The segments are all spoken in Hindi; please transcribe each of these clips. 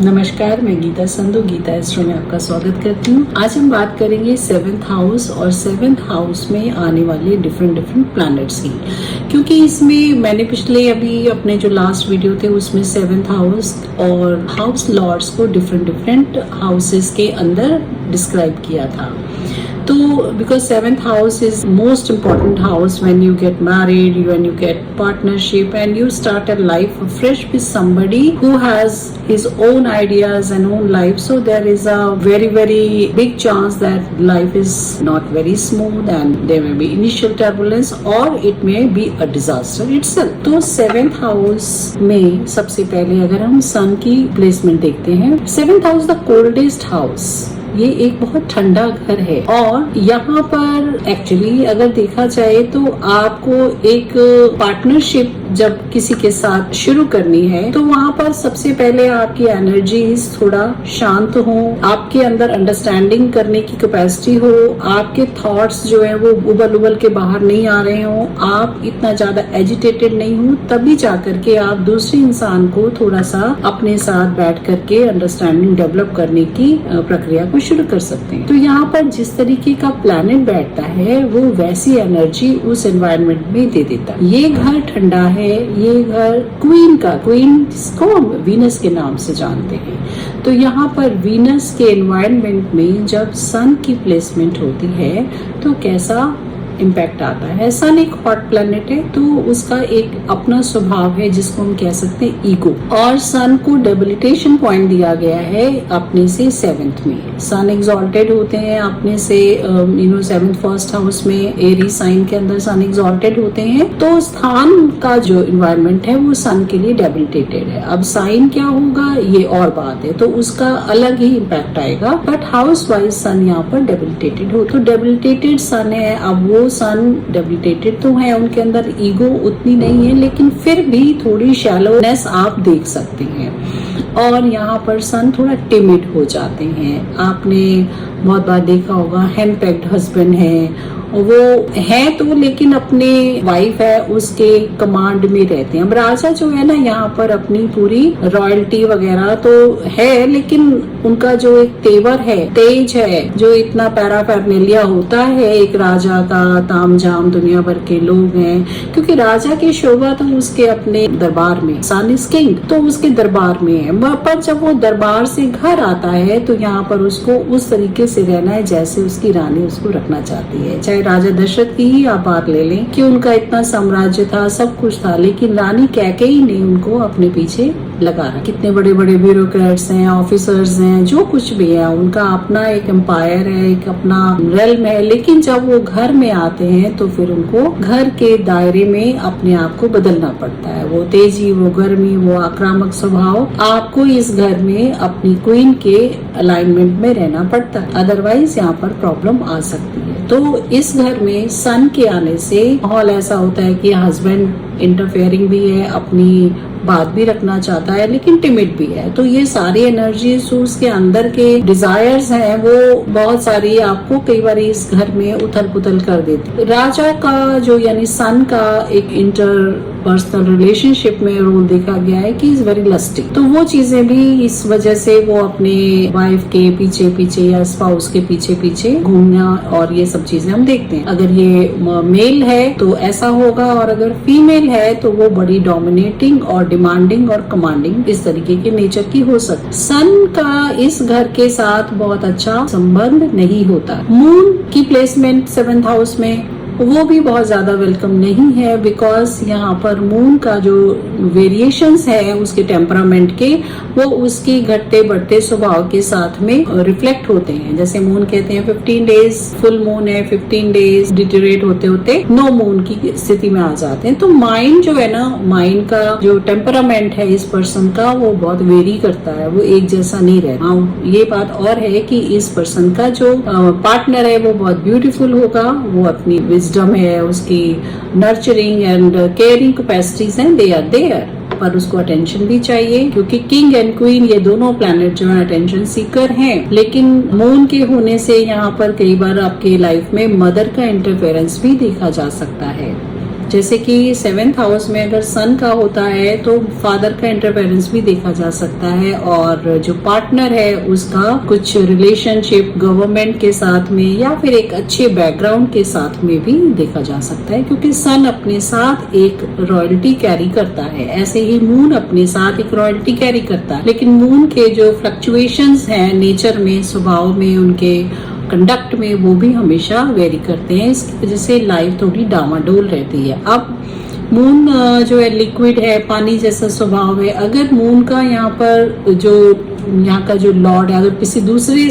नमस्कार, मैं गीता संधू गीता एस्ट्रो में आपका स्वागत करती हूँ। आज हम बात करेंगे 7th हाउस और 7th हाउस में आने वाले डिफरेंट प्लैनेट्स की, क्योंकि इसमें मैंने पिछले अभी अपने जो लास्ट वीडियो थे उसमें 7th हाउस और हाउस लॉर्ड्स को डिफरेंट हाउसेस के अंदर डिस्क्राइब किया था। तो because 7th house is most important house when you get married, when you get partnership and you start a life fresh with somebody who has his own ideas and own life. So there is a very big chance that life is not very smooth and there may be initial turbulence or it may be a disaster itself. तो 7th house में सबसे पहले अगर हम सन की प्लेसमेंट देखते हैं, 7th house the coldest house, ये एक बहुत ठंडा घर है और यहाँ पर एक्चुअली अगर देखा जाए तो आपको एक पार्टनरशिप जब किसी के साथ शुरू करनी है तो वहाँ पर सबसे पहले आपकी एनर्जीज थोड़ा शांत हो, आपके अंदर अंडरस्टैंडिंग करने की कैपेसिटी हो, आपके थॉट्स जो है वो उबल के बाहर नहीं आ रहे हो, आप इतना ज्यादा एजिटेटेड नहीं हो, तभी जाकर के आप दूसरे इंसान को थोड़ा सा अपने साथ बैठ करके अंडरस्टैंडिंग डेवलप करने की प्रक्रिया को शुरू कर सकते हैं। तो यहाँ पर जिस तरीके का प्लैनेट बैठता है वो वैसी एनर्जी उस एनवायरनमेंट में दे देता है। ये घर ठंडा है, ये घर क्वीन जिसको हम वीनस के नाम से जानते हैं। तो यहाँ पर वीनस के एनवायरनमेंट में जब सन की प्लेसमेंट होती है तो कैसा इम्पैक्ट आता है। सन एक हॉट प्लैनेट है तो उसका एक अपना स्वभाव है जिसको हम कह सकते हैं ईगो, और सन को डेबिलिटेशन पॉइंट दिया गया है अपने से 7th में। सन एग्जॉल्टेड होते हैं अपने से 7th फर्स्ट हाउस में, एरी साइन के अंदर सन एग्जॉल्टेड होते हैं। तो स्थान का जो इन्वायरमेंट है वो सन के लिए डेबिलिटेटेड है। अब साइन क्या होगा ये और बात है, तो उसका अलग ही इम्पैक्ट आएगा, बट हाउस वाइज सन यहाँ पर डेबिलिटेटेड हो। तो डेबिलिटेटेड सन है, अब वो सन डेबिलिटेटेड तो है, उनके अंदर ईगो उतनी नहीं है लेकिन फिर भी थोड़ी शैलोनेस आप देख सकते हैं। और यहाँ पर सन थोड़ा टिमिड हो जाते हैं। आपने बहुत बार देखा होगा हैंडपैक्ड हस्बैंड है, वो है तो लेकिन अपने वाइफ है उसके कमांड में रहते हैं। अब राजा जो है ना यहाँ पर अपनी पूरी रॉयल्टी वगैरह तो है लेकिन उनका जो एक तेवर है, तेज है, जो इतना पैराफेरनेलिया होता है एक राजा का, तामझाम दुनिया भर के लोग हैं, क्योंकि राजा की शोभा तो उसके अपने दरबार में, सन इज किंग, तो उसके दरबार में है। पर जब वो दरबार से घर आता है तो यहाँ पर उसको उस तरीके से रहना है जैसे उसकी रानी उसको रखना चाहती है। चाहे राजा दशरथ की ही आप बात ले लें कि उनका इतना साम्राज्य था, सब कुछ था, लेकिन रानी कैकेयी ने उनको अपने पीछे लगा रहा। कितने बड़े बड़े ब्यूरोक्रेट्स हैं, ऑफिसर्स हैं, जो कुछ भी है, उनका अपना एक एम्पायर है, एक अपना रेल्म है, लेकिन जब वो घर में आते हैं तो फिर उनको घर के दायरे में अपने आप को बदलना पड़ता है। वो तेजी, वो गर्मी, वो आक्रामक स्वभाव, आपको इस घर में अपनी क्वीन के अलाइनमेंट में रहना पड़ता है, अदरवाइज यहाँ पर प्रॉब्लम आ सकती है। तो इस घर में सन के आने से माहौल ऐसा होता है कि हस्बैंड इंटरफेयरिंग भी है, अपनी बात भी रखना चाहता है लेकिन टिमिड भी है। तो ये सारी एनर्जीज उसके अंदर के डिजायर्स हैं वो बहुत सारी आपको कई बार इस घर में उथल पुथल कर देती। राजा का जो यानी सन का एक पर्सनल रिलेशनशिप में रोल देखा गया है कि इज वेरी लस्टिक। तो वो चीजें भी इस वजह से वो अपने वाइफ के पीछे या स्पाउस के पीछे घूमना और ये सब चीजें हम देखते हैं। अगर ये मेल है तो ऐसा होगा और अगर फीमेल है तो वो बड़ी डोमिनेटिंग और डिमांडिंग और कमांडिंग इस तरीके के नेचर की हो सकती। सन का इस घर के साथ बहुत अच्छा संबंध नहीं होता। मून की प्लेसमेंट 7th हाउस में वो भी बहुत ज्यादा वेलकम नहीं है, बिकॉज यहाँ पर मून का जो वेरिएशंस है उसके टेम्परामेंट के, वो उसकी घटते बढ़ते स्वभाव के साथ में रिफ्लेक्ट होते हैं। जैसे मून कहते हैं 15 डेज फुल मून है, 15 डेज डिटेरिएट होते होते नो मून की स्थिति में आ जाते हैं। तो माइंड जो है ना, माइंड का जो टेम्परामेंट है इस पर्सन का वो बहुत वेरी करता है, वो एक जैसा नहीं रहता। हाँ, ये बात और है कि इस पर्सन का जो पार्टनर है वो बहुत ब्यूटीफुल होगा, वो अपनी विजडम है, उसकी नर्चरिंग एंड केयरिंग कैपेसिटीज हैं, दे आर देयर, पर उसको अटेंशन भी चाहिए, क्योंकि किंग एंड क्वीन ये दोनों प्लैनेट जो है अटेंशन सीकर हैं। लेकिन मून के होने से यहाँ पर कई बार आपके लाइफ में मदर का इंटरफेरेंस भी देखा जा सकता है। जैसे कि 7th हाउस में अगर सन का होता है तो फादर का इंटरफेरेंस भी देखा जा सकता है, और जो पार्टनर है उसका कुछ रिलेशनशिप गवर्नमेंट के साथ में या फिर एक अच्छे बैकग्राउंड के साथ में भी देखा जा सकता है, क्योंकि सन अपने साथ एक रॉयल्टी कैरी करता है, ऐसे ही मून अपने साथ एक रॉयल्टी कैरी करता है। लेकिन मून के जो फ्लक्चुएशंस हैं नेचर में, स्वभाव में, उनके कंडक्ट में, वो भी हमेशा वेरी करते हैं। इसकी वजह से लाइफ थोड़ी डामाडोल रहती है। अब मून जो है लिक्विड है, पानी जैसा स्वभाव है। अगर मून का यहाँ पर जो यहाँ का जो लॉर्ड है अगर किसी दूसरे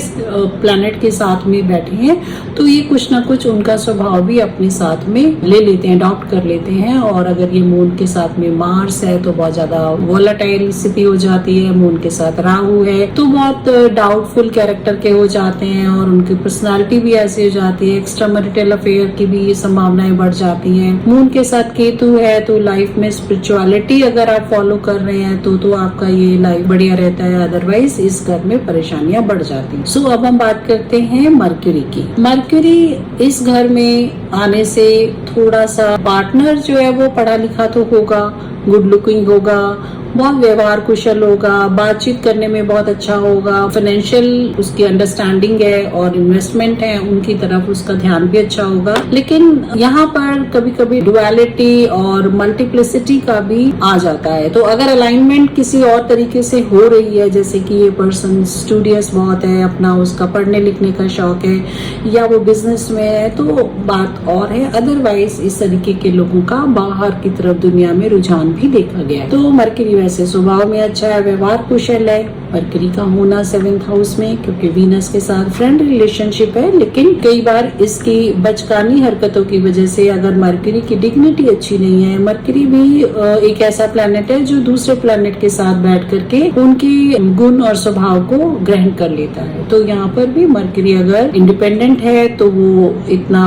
प्लैनेट के साथ में बैठे हैं तो ये कुछ ना कुछ उनका स्वभाव भी अपने साथ में ले लेते हैं, अडॉप्ट कर लेते हैं। और अगर ये मून के साथ में मार्स है तो बहुत ज्यादा वोलेटाइल स्थिति हो जाती है। मून के साथ राहु है तो बहुत डाउटफुल कैरेक्टर के हो जाते हैं और उनकी पर्सनालिटी भी ऐसी हो जाती है। एक्स्ट्रा मैरिटल अफेयर की भी संभावनाएं बढ़ जाती हैं। मून के साथ केतु है तो लाइफ में स्पिरिचुअलिटी अगर आप फॉलो कर रहे हैं तो आपका ये लाइफ बढ़िया रहता है, अदरवाइज इस घर में परेशानियां बढ़ जाती हैं। सो अब हम बात करते हैं मरक्यूरी की। मरक्यूरी इस घर में आने से थोड़ा सा पार्टनर जो है वो पढ़ा लिखा तो होगा, गुड लुकिंग होगा, बहुत व्यवहार कुशल होगा, बातचीत करने में बहुत अच्छा होगा, फाइनेंशियल उसकी अंडरस्टैंडिंग है और इन्वेस्टमेंट है उनकी तरफ उसका ध्यान भी अच्छा होगा। लेकिन यहाँ पर कभी कभी डुअलिटी और मल्टीप्लिसिटी का भी आ जाता है। तो अगर अलाइनमेंट किसी और तरीके से हो रही है, जैसे कि ये पर्सन स्टूडियस बहुत है, अपना उसका पढ़ने लिखने का शौक है या वो बिजनेस में है तो बात और है। अदरवाइज इस तरीके के लोगों का बाहर की तरफ दुनिया में रुझान भी देखा गया है। तो मरकरी वैसे स्वभाव में अच्छा है, व्यवहार कुशल है। मरकरी का होना 7th हाउस में क्योंकि वीनस के साथ फ्रेंड रिलेशनशिप है, लेकिन कई बार इसकी बचकानी हरकतों की वजह से अगर मरकरी की डिग्निटी अच्छी नहीं है। मरकरी भी एक ऐसा प्लैनेट है जो दूसरे प्लैनेट के साथ बैठ करके उनकी गुण और स्वभाव को ग्रहण कर लेता है। तो यहाँ पर भी मरकरी अगर इंडिपेंडेंट है तो वो इतना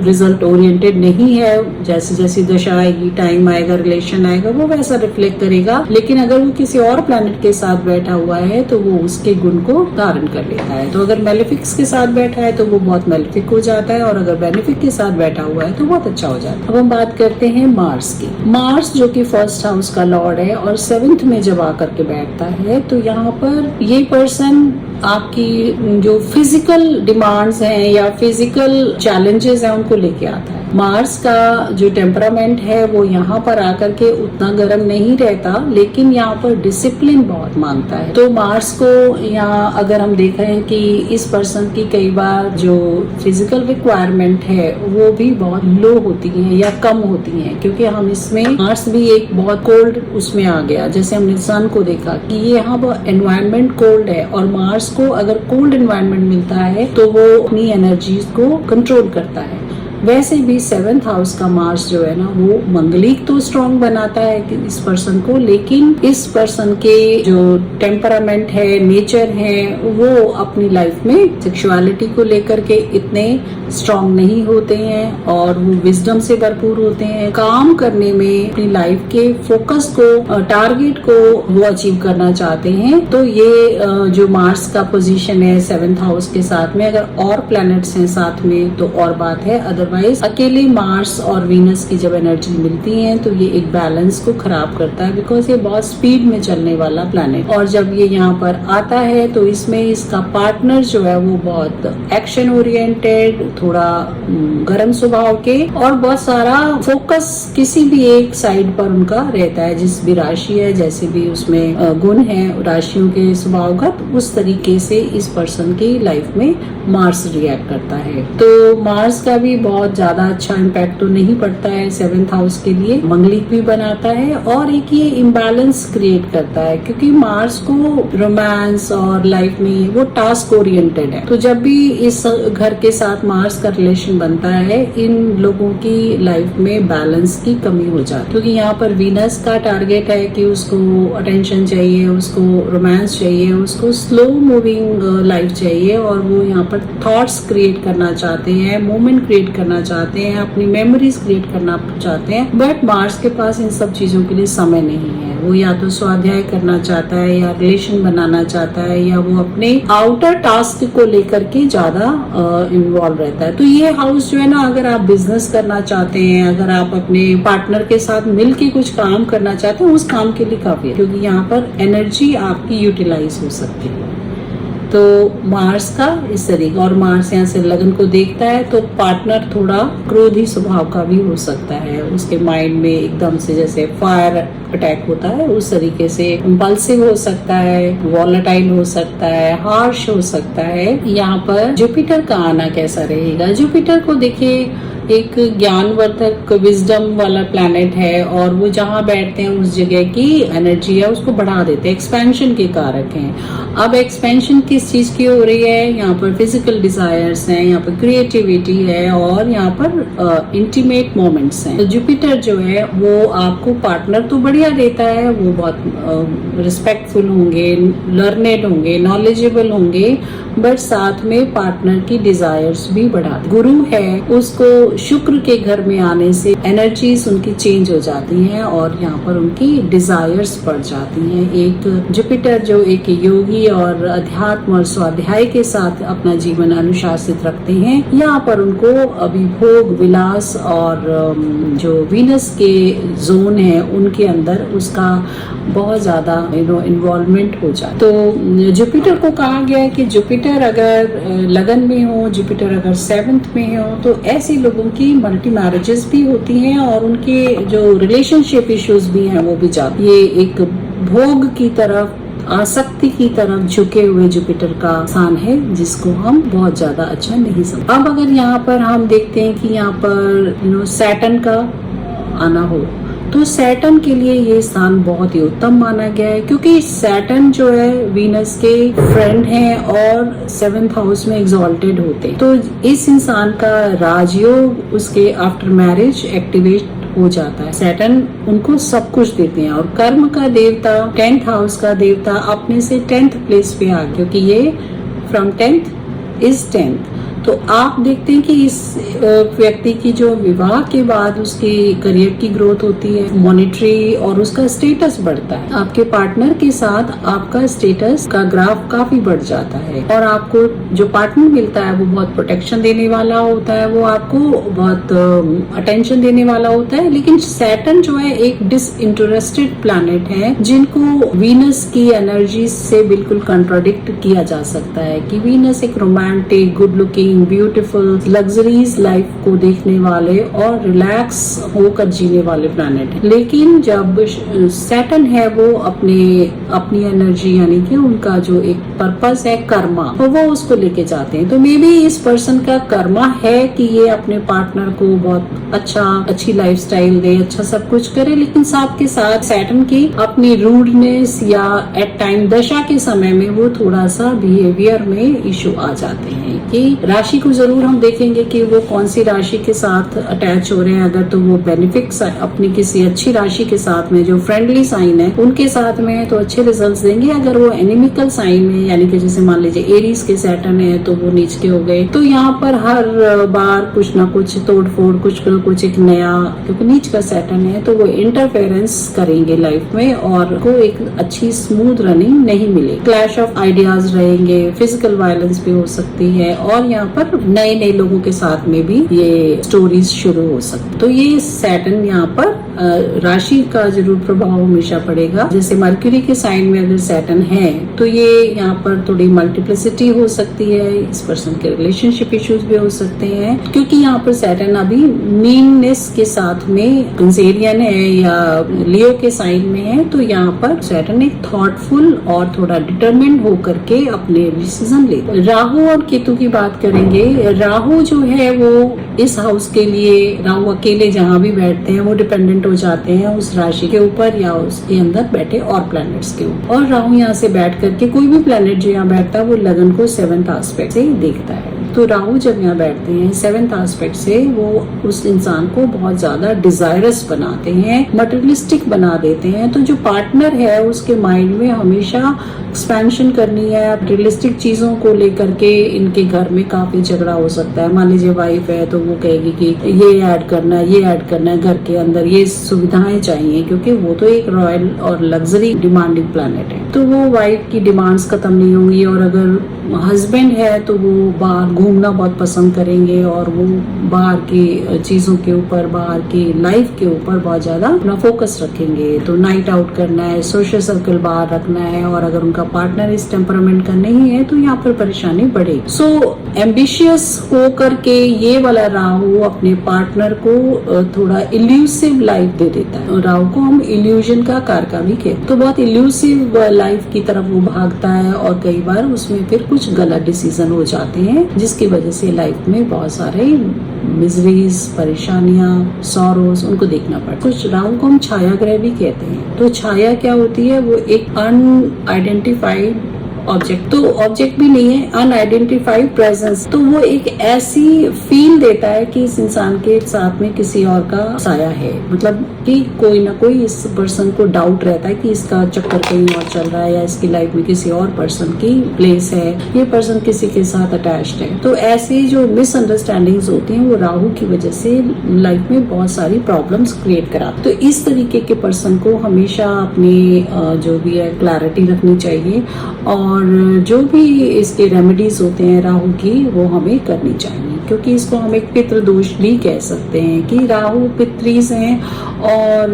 रिजल्ट ओरिएंटेड नहीं है। जैसे जैसी दशा आएगी, टाइम आएगा, रिलेशन आएगा, वो वैसा रिफ्लेक्ट करेगा। लेकिन अगर वो किसी और प्लैनेट के साथ बैठा हुआ है तो वो उसके गुण को धारण कर लेता है। तो अगर मेलेफिक्स के साथ बैठा है तो वो बहुत मेलेफिक हो जाता है, और अगर बेनिफिक के साथ बैठा हुआ है तो बहुत अच्छा हो जाता है। अब हम बात करते हैं मार्स की। मार्स जो कि 1st हाउस का लॉर्ड है और 7th में जब आकर के बैठता है तो यहाँ पर ये पर्सन आपकी जो फिजिकल डिमांड्स हैं या फिजिकल चैलेंजेस हैं उनको लेके आता है। मार्स का जो टेम्परामेंट है वो यहाँ पर आकर के उतना गर्म नहीं रहता, लेकिन यहाँ पर डिसिप्लिन बहुत मांगता है। तो मार्स को यहाँ अगर हम देख रहे हैं कि इस पर्सन की कई बार जो फिजिकल रिक्वायरमेंट है वो भी बहुत लो होती है या कम होती है, क्योंकि हम इसमें मार्स भी एक बहुत कोल्ड उसमें आ गया। जैसे हमने सन को देखा कि ये यहाँ पर एनवायरनमेंट कोल्ड है, और मार्स को अगर कोल्ड एनवायरनमेंट मिलता है तो वो अपनी एनर्जीज को कंट्रोल करता है। वैसे भी 7th हाउस का मार्स जो है ना वो मंगलिक तो स्ट्रॉन्ग बनाता है कि इस पर्सन को, लेकिन इस पर्सन के जो टेम्परामेंट है, नेचर है, वो अपनी लाइफ में सेक्सुअलिटी को लेकर के इतने स्ट्रॉन्ग नहीं होते हैं और वो विजडम से भरपूर होते हैं। काम करने में अपनी लाइफ के फोकस को, टारगेट को वो अचीव करना चाहते हैं। तो ये जो मार्स का पोजीशन है 7th हाउस के साथ में, अगर और प्लैनेट्स हैं साथ में तो और बात है। अदरवाइज अकेले मार्स और वीनस की जब एनर्जी मिलती है तो ये एक बैलेंस को खराब करता है, बिकॉज ये बहुत स्पीड में चलने वाला प्लैनेट। और जब ये यहाँ पर आता है तो इसमें इसका पार्टनर जो है वो बहुत एक्शन ओरिएंटेड, थोड़ा गर्म स्वभाव के, और बहुत सारा फोकस किसी भी एक साइड पर उनका रहता है। जिस भी राशि है, जैसे भी उसमें गुण है राशियों के स्वभाव का, तो उस तरीके से इस पर्सन की लाइफ में मार्स रिएक्ट करता है। तो मार्स का भी बहुत ज्यादा अच्छा इम्पैक्ट तो नहीं पड़ता है 7th हाउस के लिए, मंगलिक भी बनाता है और एक ये इम्बैलेंस क्रिएट करता है, क्योंकि मार्स को रोमांस और लाइफ में वो टास्क ओरिएंटेड है। तो जब भी इस घर के साथ मार्स का रिलेशन बनता है, इन लोगों की लाइफ में बैलेंस की कमी हो जाती है, क्योंकि यहाँ पर वीनस का टारगेट है कि उसको अटेंशन चाहिए, उसको रोमांस चाहिए, उसको स्लो मूविंग लाइफ चाहिए, और वो यहाँ पर थॉट्स क्रिएट करना चाहते हैं, मोमेंट क्रिएट करना करना चाहते हैं, अपनी मेमोरीज क्रिएट करना चाहते हैं, बट मार्स के पास इन सब चीजों के लिए समय नहीं है। वो या तो स्वाध्याय करना चाहता है, या रिलेशन बनाना चाहता है, या वो अपने आउटर टास्क को लेकर के ज्यादा इन्वॉल्व रहता है। तो ये हाउस जो है ना, अगर आप बिजनेस करना चाहते हैं, अगर आप अपने पार्टनर के साथ मिलके कुछ काम करना चाहते हैं, उस काम के लिए काफी है, क्योंकि यहाँ पर एनर्जी आपकी यूटिलाइज हो सकती है। तो मार्स का इस तरीके, और मार्स यहाँ से लगन को देखता है, तो पार्टनर थोड़ा क्रोधी स्वभाव का भी हो सकता है। उसके माइंड में एकदम से जैसे फायर अटैक होता है, उस तरीके से इम्पल्सिव हो सकता है, वॉलेटाइल हो सकता है, हार्श हो सकता है। यहाँ पर जुपिटर का आना कैसा रहेगा? जुपिटर को देखिए एक ज्ञानवर्धक विजडम वाला प्लैनेट है, और वो जहाँ बैठते हैं उस जगह की एनर्जी है उसको बढ़ा देते हैं, एक्सपेंशन के कारक हैं। अब एक्सपेंशन किस चीज की हो रही है? यहाँ पर फिजिकल डिजायर्स हैं, यहाँ पर क्रिएटिविटी है, और यहाँ पर इंटीमेट मोमेंट्स हैं। तो जुपिटर जो है वो आपको पार्टनर तो बढ़िया देता है, वो बहुत रिस्पेक्टफुल होंगे, लर्नेड होंगे, नॉलेजेबल होंगे, बट साथ में पार्टनर की डिजायर्स भी बढ़ा। गुरु है, उसको शुक्र के घर में आने से एनर्जीज उनकी चेंज हो जाती हैं, और यहाँ पर उनकी डिजायर्स बढ़ जाती हैं। एक जुपिटर जो एक योगी और अध्यात्म और स्वाध्याय के साथ अपना जीवन अनुशासित रखते हैं, यहाँ पर उनको अभिभोग, विलास और जो वीनस के जोन है उनके अंदर उसका बहुत ज्यादा इन्वॉल्वमेंट हो जाए। तो जुपिटर को कहा गया है कि जुपिटर अगर लगन में हो, जुपिटर अगर 7th में हो, तो ऐसे लोगों की मल्टी मैरिजेस भी होती हैं, और उनके जो रिलेशनशिप इश्यूज भी हैं वो भी जाते। ये एक भोग की तरफ, आसक्ति की तरफ झुके हुए जुपिटर का स्थान है, जिसको हम बहुत ज्यादा अच्छा नहीं समझते। अब अगर यहाँ पर हम देखते हैं कि यहाँ पर सैटर्न का आना हो, तो सैटर्न के लिए ये स्थान बहुत ही उत्तम माना गया है, क्योंकि सैटर्न जो है वीनस के फ्रेंड हैं और 7th हाउस में एग्जॉल्टेड होते हैं। तो इस इंसान का राजयोग उसके आफ्टर मैरिज एक्टिवेट हो जाता है। सैटर्न उनको सब कुछ देते हैं, और कर्म का देवता, 10th हाउस का देवता अपने से 10th प्लेस पे आ, क्योंकि ये फ्रॉम 10th इज 10th। तो आप देखते हैं कि इस व्यक्ति की जो विवाह के बाद उसकी करियर की ग्रोथ होती है, मॉनेटरी, और उसका स्टेटस बढ़ता है। आपके पार्टनर के साथ आपका स्टेटस का ग्राफ काफी बढ़ जाता है, और आपको जो पार्टनर मिलता है वो बहुत प्रोटेक्शन देने वाला होता है, वो आपको बहुत अटेंशन देने वाला होता है। लेकिन सैटर्न जो है एक डिसइंटरेस्टेड प्लैनेट है, जिनको वीनस की एनर्जी से बिल्कुल कंट्राडिक्ट किया जा सकता है कि वीनस एक romantic, good looking, beautiful, luxuries life को देखने वाले और रिलैक्स होकर जीने वाले प्लैनेट है। लेकिन जब सैटर्न है वो अपनी एनर्जी, यानी कि उनका जो एक पर्पस है कर्मा, तो वो उसको लेके जाते हैं। तो मे बी इस पर्सन का कर्मा है कि ये अपने पार्टनर को बहुत अच्छी लाइफस्टाइल दे, अच्छा सब कुछ करे, लेकिन साथ के साथ सैटर्न की अपनी रूडनेस या एट टाइम दशा के समय में वो थोड़ा सा बिहेवियर में इशू आ जाते हैं। कि राशि को जरूर हम देखेंगे कि वो कौन सी राशि के साथ अटैच हो रहे हैं। अगर तो वो बेनिफिट्स अपनी किसी अच्छी राशि के साथ में, जो फ्रेंडली साइन है उनके साथ में है, तो अच्छे रिजल्ट्स देंगे। अगर वो एनिमिकल साइन में, यानी कि जैसे मान लीजिए एरीज के सैटर्न है तो वो नीच के हो गए, तो यहाँ पर हर बार कुछ ना कुछ तोड़ फोड़, कुछ ना कुछ एक नया, क्योंकि नीच का सैटर्न है तो वो इंटरफेरेंस करेंगे लाइफ में, और को एक अच्छी स्मूथ रनिंग नहीं मिले। क्लैश ऑफ आइडियाज रहेंगे, फिजिकल वायलेंस भी हो सकती है, और यहाँ पर नए लोगों के साथ में भी ये स्टोरीज शुरू हो सकती। तो ये सैटर्न यहाँ पर राशि का जरूर प्रभाव हमेशा पड़ेगा। जैसे मर्क्यूरी के साइन में अगर सैटर्न है तो ये यहाँ पर थोड़ी मल्टीप्लिसिटी हो सकती है, इस पर्सन के रिलेशनशिप इश्यूज भी हो सकते हैं, क्योंकि यहाँ पर सैटर्न अभी मीननेस के साथ में कंसेरियन है या लियो के साइन में है। तो यहाँ पर सैटर्न एक थॉटफुल और थोड़ा डिटरमिन्ड होकर के अपने डिसीजन ले। राहु और केतु की बात करेंगे। राहु जो है वो इस हाउस के लिए, राहु अकेले जहाँ भी बैठते हैं वो डिपेंडेंट हो जाते हैं उस राशि के ऊपर या उसके अंदर बैठे और प्लैनेट्स के ऊपर। और राहु यहाँ से बैठ करके, कोई भी प्लैनेट जो यहाँ बैठता है वो लगन को 7th एस्पेक्ट से देखता है। तो राहु जब यहाँ बैठते हैं 7th एस्पेक्ट से, वो उस इंसान को बहुत ज्यादा डिजायरस बनाते हैं, मटेरियलिस्टिक बना देते हैं। तो जो पार्टनर है उसके माइंड में हमेशा एक्सपेंशन करनी है, मटेरियलिस्टिक चीजों को लेकर के इनके घर में काफी झगड़ा हो सकता है। मान लीजिए वाइफ है तो वो कहेगी कि ये ऐड करना है, ये ऐड करना है, घर के अंदर ये सुविधाएं चाहिए, क्योंकि वो तो एक रॉयल और लग्जरी डिमांडिंग प्लैनेट है। तो वो वाइफ की डिमांड्स खत्म नहीं होंगी। और अगर हस्बैंड है तो वो बाहर घूमना बहुत पसंद करेंगे और वो बाहर की चीजों के ऊपर, बाहर की लाइफ के ऊपर बहुत ज्यादा अपना फोकस रखेंगे। तो नाइट आउट करना है, सोशल सर्कल बाहर रखना है। और अगर उनका पार्टनर इस टेम्परामेंट का नहीं है तो यहाँ पर परेशानी बढ़ेगी। सो एम्बिशियस हो करके ये वाला राहु अपने पार्टनर को थोड़ा इल्यूसिव लाइफ दे देता है। राहु को हम इल्यूजन का कारका भी कहते हैं। तो बहुत इल्यूसिव लाइफ की तरफ वो भागता है और कई बार उसमें फिर कुछ गलत डिसीजन हो जाते हैं, जिसकी वजह से लाइफ में बहुत सारे मिजरीज, परेशानियां, सॉरोज उनको देखना पड़ता है। कुछ राहु को हम छाया ग्रह भी कहते हैं। तो छाया क्या होती है? वो एक अनआइडेंटिफाइड ऑब्जेक्ट, तो ऑब्जेक्ट भी नहीं है, अनआइडेंटिफाइड प्रेजेंस। तो वो एक ऐसी फील देता है कि इस इंसान के साथ में किसी और का साया है, मतलब कि कोई ना कोई इस पर्सन को डाउट रहता है कि इसका चक्कर कहीं और चल रहा है या इसकी लाइफ में किसी और पर्सन की प्लेस है, ये पर्सन किसी के साथ अटैच्ड है। तो ऐसी जो मिसअंडरस्टैंडिंग्स होती हैं वो राहु की वजह से लाइफ में बहुत सारी प्रॉब्लम्स क्रिएट कराते। तो इस तरीके के पर्सन को हमेशा अपनी जो भी है क्लैरिटी रखनी चाहिए और जो भी इसके रेमेडीज होते हैं राहु की वो हमें करनी चाहिए, क्योंकि इसको हम एक पितृ दोष भी कह सकते हैं कि राहु पितरीज हैं। और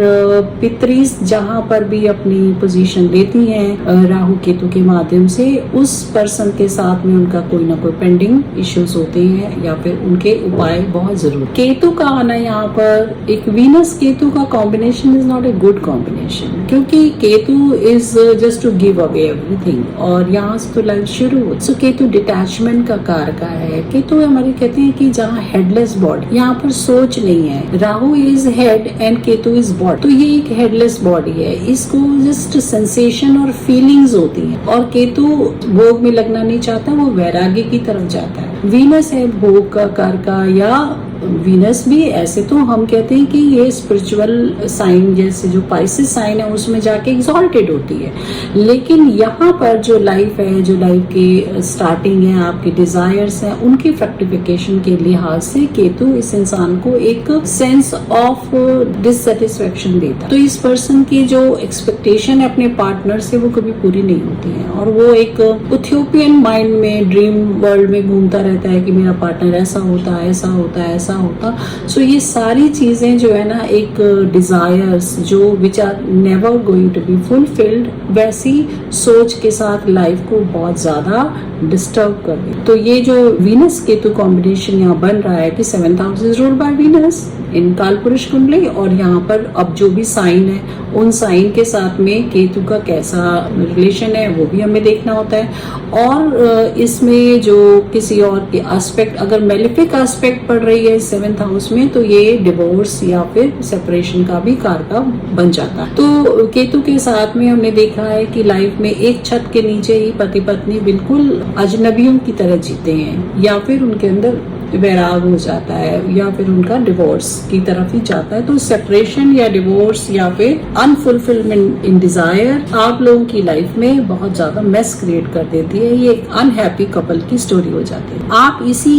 पितरीज जहां पर भी अपनी पोजीशन लेती हैं राहु केतु के माध्यम से, उस पर्सन के साथ में उनका कोई ना कोई पेंडिंग इश्यूज होते हैं या फिर उनके उपाय बहुत जरूरी। केतु का आना यहाँ पर, एक वीनस केतु का combination is not a good combination, क्योंकि Ketu is just to give away everything और यहाँ से तो लाइफ शुरू हो। सो केतु डिटैचमेंट का कारक है। केतु हमारे कहते हैं कि जहाँ हेडलेस बॉडी, यहाँ पर सोच नहीं है। Rahu is head and Ketu is body, तो ये एक हेडलेस बॉडी है। इसको जस्ट सेंसेशन और फीलिंग्स होती हैं। और केतु भोग में लगना नहीं चाहता, वो वैराग्य की तरफ जाता है। वीनस है भोग का कारका, या वीनस भी ऐसे तो हम कहते हैं कि ये स्पिरिचुअल साइन, जैसे जो पाइसेस साइन है उसमें जाके एक्सॉल्टेड होती है। लेकिन यहाँ पर जो लाइफ है, जो लाइफ की स्टार्टिंग है, आपके डिजायर्स हैं, उनकी फ्रक्टिफिकेशन के लिहाज से केतु इस इंसान को एक सेंस ऑफ डिससेटिस्फेक्शन देता है। तो इस पर्सन की जो एक्सपेक्टेशन है अपने पार्टनर से वो कभी पूरी नहीं होती है और वो एक इथियोपियन माइंड में, ड्रीम वर्ल्ड में घूमता रहता है कि मेरा पार्टनर ऐसा होता है, ऐसा होता है, होता। सो ये सारी चीजें जो है ना, एक डिजायर्स जो which are never going to be fulfilled, वैसी सोच के साथ लाइफ को बहुत ज्यादा डिस्टर्ब कर दे। तो ये जो वीनस केतु कॉम्बिनेशन यहाँ बन रहा है कि 7th house is ruled by Venus in कालपुरुष कुंडली, और यहाँ पर अब जो भी साइन है उन साइन के साथ में केतु का कैसा रिलेशन है वो भी हमें देखना होता है। और इसमें जो किसी और के एस्पेक्ट, अगर मेलेफिक एस्पेक्ट पड़ रही है 7th हाउस में, तो ये डिवोर्स या फिर सेपरेशन का भी कारक बन जाता है। तो केतु के साथ में हमने देखा है कि लाइफ में एक छत के नीचे ही पति पत्नी बिल्कुल अजनबियों की तरह जीते हैं, या फिर उनके अंदर वैराग हो जाता है, या फिर उनका डिवोर्स की तरफ ही जाता है। तो सेपरेशन या डिवोर्स या फिर अनफुलफिलमेंट इन डिजायर आप लोगों की लाइफ में बहुत ज्यादा मेस क्रिएट कर देती है। ये एक अनहैप्पी कपल की स्टोरी हो जाती है। आप इसी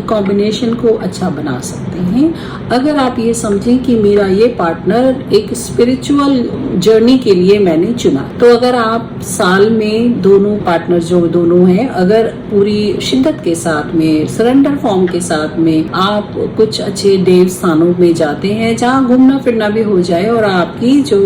कॉम्बिनेशन को अच्छा बना सकते हैं अगर आप ये समझें कि मेरा ये पार्टनर एक स्पिरिचुअल जर्नी के लिए मैंने चुना। तो अगर आप साल में दोनों पार्टनर जो दोनों हैं, अगर पूरी शिद्दत के साथ में, सरेंडर फॉर्म के साथ में आप कुछ अच्छे देव स्थानों में जाते हैं जहाँ घूमना फिरना भी हो जाए और आपकी जो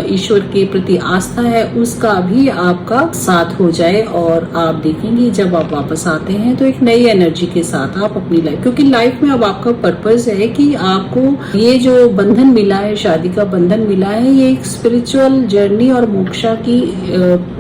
ईश्वर के प्रति आस्था है उसका भी आपका साथ हो जाए, और आप देखेंगे जब आप वापस आते हैं तो एक नई एनर्जी के साथ आप अपनी लाइफ, क्योंकि लाइफ में अब आपका पर्पस है कि आपको ये जो बंधन मिला है, शादी का बंधन मिला है, ये एक स्पिरिचुअल जर्नी और मोक्षा की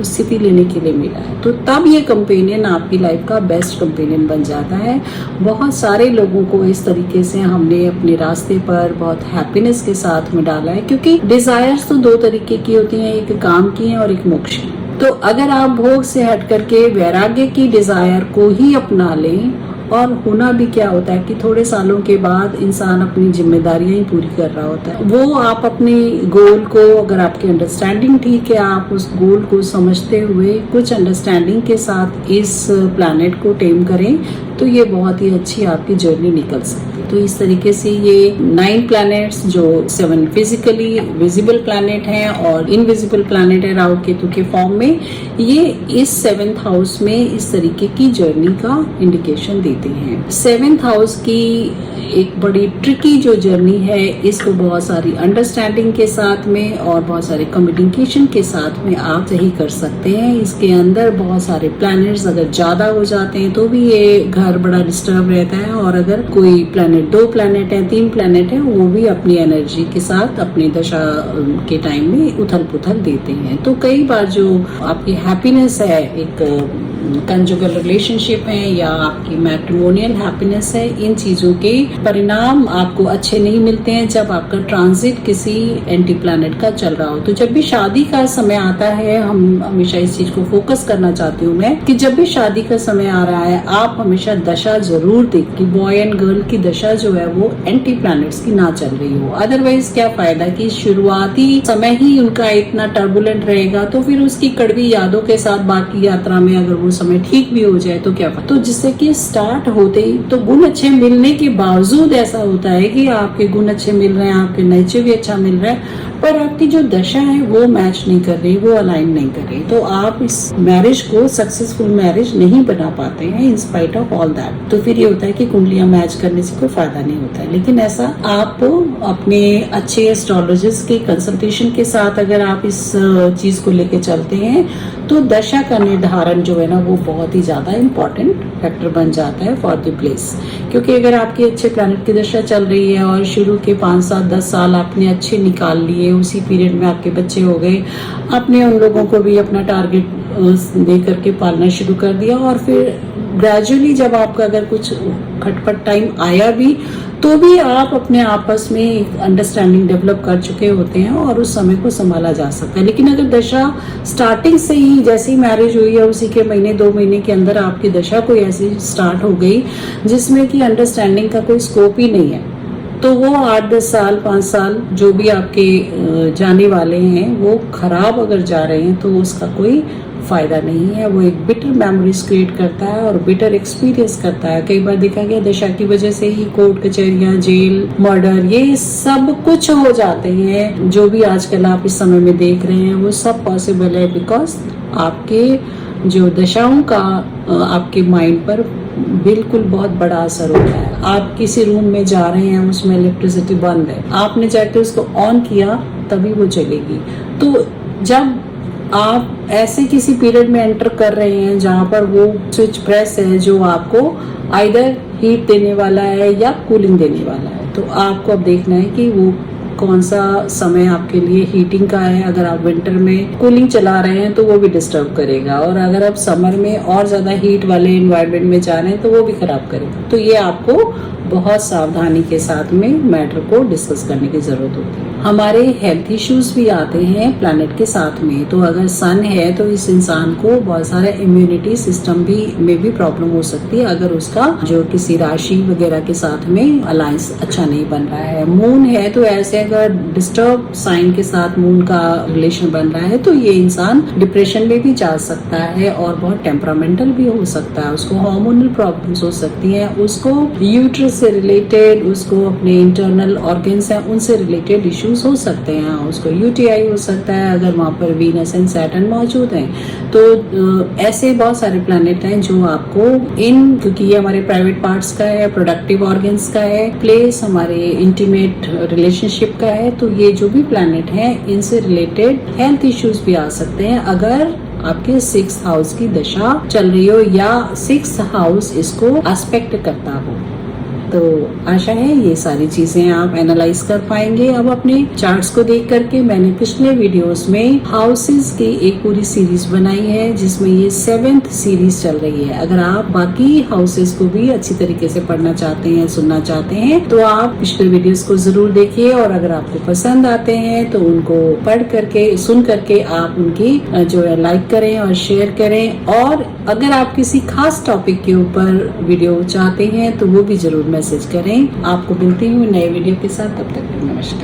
स्थिति लेने के लिए मिला है। तो तब ये कंपेनियन आपकी लाइफ का बेस्ट कंपेनियन बन जाता है। बहुत सारे लोगों को इस तरीके से हमने अपने रास्ते पर बहुत हैप्पीनेस के साथ में डाला है, क्योंकि डिजायर्स तो दो तरीके की होती हैं, एक काम की है और एक मोक्ष की। तो अगर आप भोग से हट करके वैराग्य की डिजायर को ही अपना लें और होना भी क्या होता है कि थोड़े सालों के बाद इंसान अपनी जिम्मेदारियां ही पूरी कर रहा होता है। वो आप अपने गोल को, अगर आपकी अंडरस्टैंडिंग ठीक है, आप उस गोल को समझते हुए कुछ अंडरस्टैंडिंग के साथ इस प्लैनेट को टेम करें तो ये बहुत ही अच्छी आपकी जर्नी निकल सकती है। तो इस तरीके से ये 9 प्लैनेट्स जो 7 फिजिकली विजिबल प्लैनेट हैं और इनविजिबल प्लैनेट है राहु केतु के फॉर्म में, ये इस 7th हाउस में इस तरीके की जर्नी का इंडिकेशन देते हैं। 7th हाउस की एक बड़ी ट्रिकी जो जर्नी है, इसको बहुत सारी अंडरस्टैंडिंग के साथ में और बहुत सारे कम्युनिकेशन के साथ में आप सही कर सकते हैं। इसके अंदर बहुत सारे प्लैनेट्स अगर ज्यादा हो जाते हैं तो भी ये घर बड़ा डिस्टर्ब रहता है, और अगर कोई प्लैनेट 2 प्लैनेट है 3 प्लैनेट है, वो भी अपनी एनर्जी के साथ अपनी दशा के टाइम में उथल पुथल देते हैं। तो कई बार जो आपकी हैप्पीनेस है, एक कंजुगल रिलेशनशिप है या आपकी मैट्रिमोनियल हैप्पीनेस है, इन चीजों के परिणाम आपको अच्छे नहीं मिलते हैं जब आपका ट्रांजिट किसी एंटी प्लैनेट का चल रहा हो। तो जब भी शादी का समय आता है, हम हमेशा इस चीज को फोकस करना चाहती हूँ मैं कि जब भी शादी का समय आ रहा है, आप हमेशा दशा जरूर देख कि बॉय एंड गर्ल की दशा जो है वो एंटी प्लैनेट्स की ना चल रही हो। अदरवाइज क्या फायदा कि शुरुआती समय ही उनका इतना टर्बुलेंट रहेगा, तो फिर उसकी कड़वी यादों के साथ बाकी यात्रा में अगर वो समय ठीक भी हो जाए तो क्या फायदा। तो जिससे कि स्टार्ट होते ही तो गुण अच्छे मिलने के बावजूद ऐसा होता है कि आपके गुण अच्छे मिल रहे हैं, आपके नेचर भी अच्छा मिल रहा है, पर आपकी जो दशा है वो मैच नहीं कर रही, वो अलाइन नहीं कर रही, तो आप इस मैरिज को सक्सेसफुल मैरिज नहीं बना पाते हैं in spite of all that. तो फिर ये होता है कि कुंडलियां मैच करने से कोई फायदा नहीं होता है। लेकिन ऐसा आप अपने अच्छे एस्ट्रोलॉजिस्ट के कंसल्टेशन के साथ अगर आप इस चीज को लेके चलते हैं तो दशा का निर्धारण जो है ना वो बहुत ही ज्यादा इम्पोर्टेंट फैक्टर बन जाता है फॉर द प्लेस। क्योंकि अगर आपकी अच्छे प्लैनेट की दशा चल रही है और शुरू के 5 साल 10 साल आपने अच्छे निकाल लिए, उसी पीरियड में आपके बच्चे हो गए, आपने उन लोगों को भी अपना टारगेट दे करके पालना शुरू कर दिया, और फिर ग्रेजुअली जब आपका अगर कुछ खटपट टाइम आया भी तो भी आप अपने आपस में एक अंडरस्टैंडिंग डेवलप कर चुके होते हैं और उस समय को संभाला जा सकता है। लेकिन अगर दशा स्टार्टिंग से ही, जैसे ही मैरिज हुई है उसी के महीने 2 महीने के अंदर आपकी दशा कोई ऐसी स्टार्ट हो गई जिसमें कि अंडरस्टैंडिंग का कोई स्कोप ही नहीं है, तो वो 8-10 साल 5 साल जो भी आपके जाने वाले हैं वो खराब अगर जा रहे हैं तो उसका कोई फायदा नहीं है। वो एक बिटर मेमोरीज क्रिएट करता है और बिटर एक्सपीरियंस करता है। कई बार देखा गया दशा की वजह से ही कोर्ट कचहरियां, जेल, मर्डर, ये सब कुछ हो जाते हैं। जो भी आजकल आप इस समय में देख रहे हैं वो सब पॉसिबल है बिकॉज आपके जो दशाओं का आपके माइंड पर बिल्कुल बहुत बड़ा असर होता है। आप किसी रूम में जा रहे हैं, उसमें इलेक्ट्रिसिटी बंद है, आपने जाके उसको ऑन किया तभी वो चलेगी। तो जब आप ऐसे किसी पीरियड में एंटर कर रहे हैं जहां पर वो स्विच प्रेस है जो आपको आइदर हीट देने वाला है या कूलिंग देने वाला है, तो आपको अब देखना है कि वो कौन सा समय आपके लिए हीटिंग का है। अगर आप विंटर में कूलिंग चला रहे हैं तो वो भी डिस्टर्ब करेगा, और अगर आप समर में और ज्यादा हीट वाले एनवायरनमेंट में जा रहे हैं तो वो भी खराब करेगा। तो ये आपको बहुत सावधानी के साथ में मैटर को डिस्कस करने की जरूरत होती है। हमारे हेल्थ इश्यूज भी आते हैं प्लैनेट के साथ में। तो अगर सन है तो इस इंसान को बहुत सारे इम्यूनिटी सिस्टम में भी प्रॉब्लम हो सकती है अगर उसका जो किसी राशि वगैरह के साथ में अलायंस अच्छा नहीं बन रहा है। मून है तो ऐसे अगर डिस्टर्ब साइन के साथ मून का रिलेशन बन रहा है तो ये इंसान डिप्रेशन में भी जा सकता है और बहुत टेम्परामेंटल भी हो सकता है। उसको हार्मोनल प्रॉब्लम्स हो सकती हैं, उसको यूट्रस से रिलेटेड, उसको अपने इंटरनल ऑर्गन्स हैं उनसे रिलेटेड इश्यूज हो सकते हैं, उसको यूटीआई हो सकता है अगर वहाँ पर वीनस एंड सैटर्न मौजूद हैं। तो ऐसे बहुत सारे प्लैनेट हैं जो आपको क्योंकि ये हमारे प्राइवेट पार्ट्स का है, प्रोडक्टिव ऑर्गन्स का है, प्लेस हमारे इंटीमेट रिलेशनशिप का है, तो ये जो भी प्लैनेट हैं इनसे रिलेटेड हेल्थ इश्यूज भी आ सकते हैं अगर आपके 6th हाउस की दशा चल रही हो या 6th हाउस इसको एस्पेक्ट करता हो। तो आशा है ये सारी चीजें आप एनालाइज कर पाएंगे। अब अपने चार्ट्स को देख करके मैंने पिछले वीडियोस में हाउसेस की एक पूरी सीरीज बनाई है, जिसमें ये 7th सीरीज चल रही है। अगर आप बाकी हाउसेस को भी अच्छी तरीके से पढ़ना चाहते हैं, सुनना चाहते हैं, तो आप पिछले वीडियोस को जरूर देखिए, और अगर आपको पसंद आते हैं तो उनको पढ़ करके, सुन करके आप उनकी जो है लाइक करें और शेयर करें। और अगर आप किसी खास टॉपिक के ऊपर वीडियो चाहते हैं तो वो भी जरूर मैसेज करें। आपको मिलती हूँ नए वीडियो के साथ, तब तक नमस्कार।